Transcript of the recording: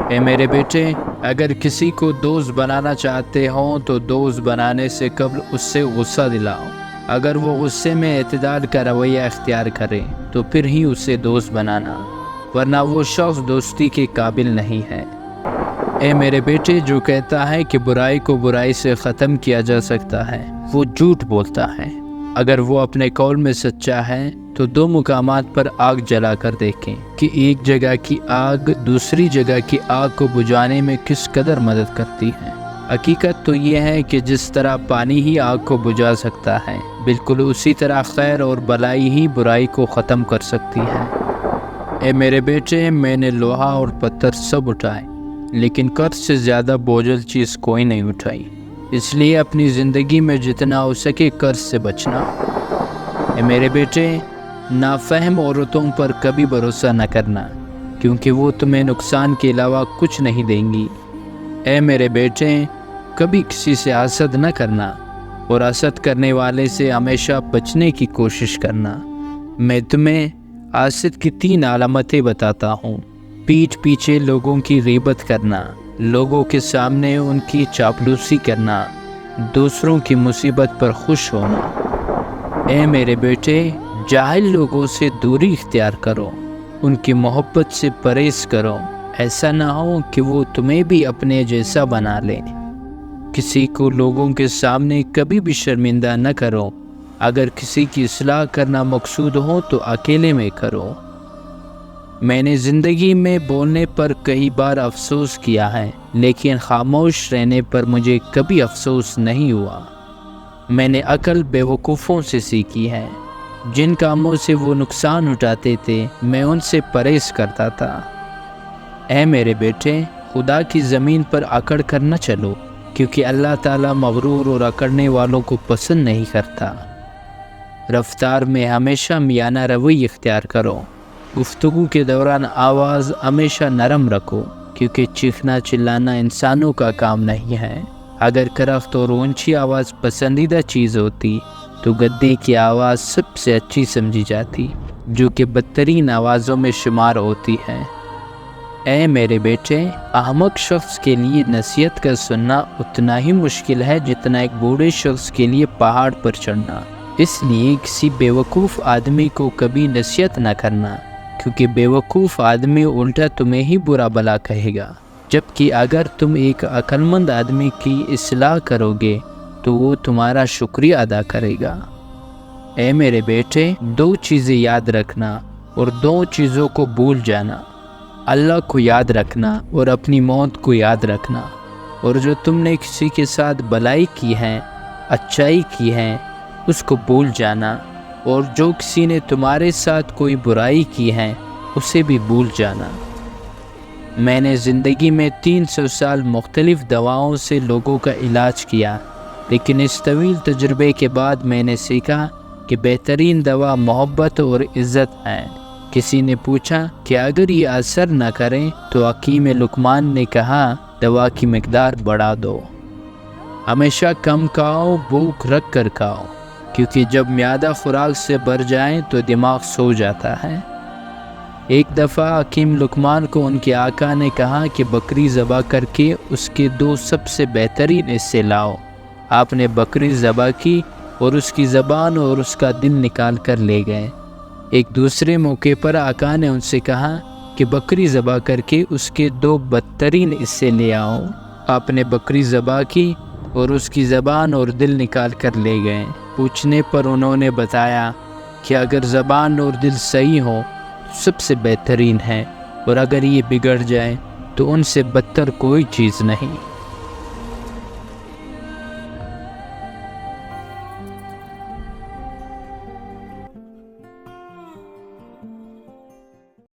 اے میرے بیٹے، اگر کسی کو دوست بنانا چاہتے ہوں تو دوست بنانے سے قبل اس سے غصہ دلاؤ۔ اگر وہ غصے میں اعتدال کا رویہ اختیار کرے تو پھر ہی اسے دوست بنانا، ورنہ وہ شخص دوستی کے قابل نہیں ہے۔ اے میرے بیٹے، جو کہتا ہے کہ برائی کو برائی سے ختم کیا جا سکتا ہے، وہ جھوٹ بولتا ہے۔ اگر وہ اپنے قول میں سچا ہے تو دو مقامات پر آگ جلا کر دیکھیں کہ ایک جگہ کی آگ دوسری جگہ کی آگ کو بجھانے میں کس قدر مدد کرتی ہے۔ حقیقت تو یہ ہے کہ جس طرح پانی ہی آگ کو بجھا سکتا ہے، بالکل اسی طرح خیر اور بلائی ہی برائی کو ختم کر سکتی ہے۔ اے میرے بیٹے، میں نے لوہا اور پتھر سب اٹھائے، لیکن قرض سے زیادہ بوجھل چیز کوئی نہیں اٹھائی۔ اس لیے اپنی زندگی میں جتنا ہو سکے قرض سے بچنا۔ اے میرے بیٹے، نافہم عورتوں پر کبھی بھروسہ نہ کرنا، کیونکہ وہ تمہیں نقصان کے علاوہ کچھ نہیں دیں گی۔ اے میرے بیٹے، کبھی کسی سے حسد نہ کرنا، اور حسد کرنے والے سے ہمیشہ بچنے کی کوشش کرنا۔ میں تمہیں حاسد کی 3 علامتیں بتاتا ہوں۔ پیٹھ پیچھے لوگوں کی غیبت کرنا، لوگوں کے سامنے ان کی چاپلوسی کرنا، دوسروں کی مصیبت پر خوش ہونا۔ اے میرے بیٹے، جاہل لوگوں سے دوری اختیار کرو، ان کی محبت سے پرہیز کرو، ایسا نہ ہو کہ وہ تمہیں بھی اپنے جیسا بنا لیں۔ کسی کو لوگوں کے سامنے کبھی بھی شرمندہ نہ کرو۔ اگر کسی کی اصلاح کرنا مقصود ہو تو اکیلے میں کرو۔ میں نے زندگی میں بولنے پر کئی بار افسوس کیا ہے، لیکن خاموش رہنے پر مجھے کبھی افسوس نہیں ہوا۔ میں نے عقل بیوقوفوں سے سیکھی ہے۔ جن کاموں سے وہ نقصان اٹھاتے تھے، میں ان سے پرہیز کرتا تھا۔ اے میرے بیٹے، خدا کی زمین پر اکڑ کر نہ چلو، کیونکہ اللہ تعالیٰ مغرور اور اکڑنے والوں کو پسند نہیں کرتا۔ رفتار میں ہمیشہ میانہ روی اختیار کرو۔ گفتگو کے دوران آواز ہمیشہ نرم رکھو، کیونکہ چیخنا چلانا انسانوں کا کام نہیں ہے۔ اگر کرخت اور اونچی آواز پسندیدہ چیز ہوتی تو گدے کی آواز سب سے اچھی سمجھی جاتی، جو کہ بدترین آوازوں میں شمار ہوتی ہے۔ اے میرے بیٹے، احمق شخص کے لیے نصیحت کا سننا اتنا ہی مشکل ہے جتنا ایک بوڑھے شخص کے لیے پہاڑ پر چڑھنا۔ اس لیے کسی بیوقوف آدمی کو کبھی نصیحت نہ کرنا، کیونکہ بیوقوف آدمی الٹا تمہیں ہی برا بھلا کہے گا، جبکہ اگر تم ایک عقل مند آدمی کی اصلاح کرو گے تو وہ تمہارا شکریہ ادا کرے گا۔ اے میرے بیٹے، 2 چیزیں یاد رکھنا اور 2 چیزوں کو بھول جانا۔ اللہ کو یاد رکھنا اور اپنی موت کو یاد رکھنا۔ اور جو تم نے کسی کے ساتھ بھلائی کی ہے، اچھائی کی ہے، اس کو بھول جانا، اور جو کسی نے تمہارے ساتھ کوئی برائی کی ہے اسے بھی بھول جانا۔ میں نے زندگی میں 300 سال مختلف دواؤں سے لوگوں کا علاج کیا، لیکن اس طویل تجربے کے بعد میں نے سیکھا کہ بہترین دوا محبت اور عزت ہے۔ کسی نے پوچھا کہ اگر یہ اثر نہ کرے تو حکیم لقمان نے کہا، دوا کی مقدار بڑھا دو۔ ہمیشہ کم کھاؤ، بھوک رکھ کر کھاؤ، کیونکہ جب معدہ خوراک سے بھر جائے تو دماغ سو جاتا ہے۔ ایک دفعہ حکیم لقمان کو ان کے آقا نے کہا کہ بکری ذبح کر کے اس کے 2 سب سے بہترین حصے لاؤ۔ آپ نے بکری ذبح کی اور اس کی زبان اور اس کا دل نکال کر لے گئے۔ ایک دوسرے موقع پر آقا نے ان سے کہا کہ بکری ذبح کر کے اس کے 2 بدترین حصے لے آؤ۔ آپ نے بکری ذبح کی اور اس کی زبان اور دل نکال کر لے گئے۔ پوچھنے پر انہوں نے بتایا کہ اگر زبان اور دل صحیح ہو تو سب سے بہترین ہے، اور اگر یہ بگڑ جائے تو ان سے بدتر کوئی چیز نہیں۔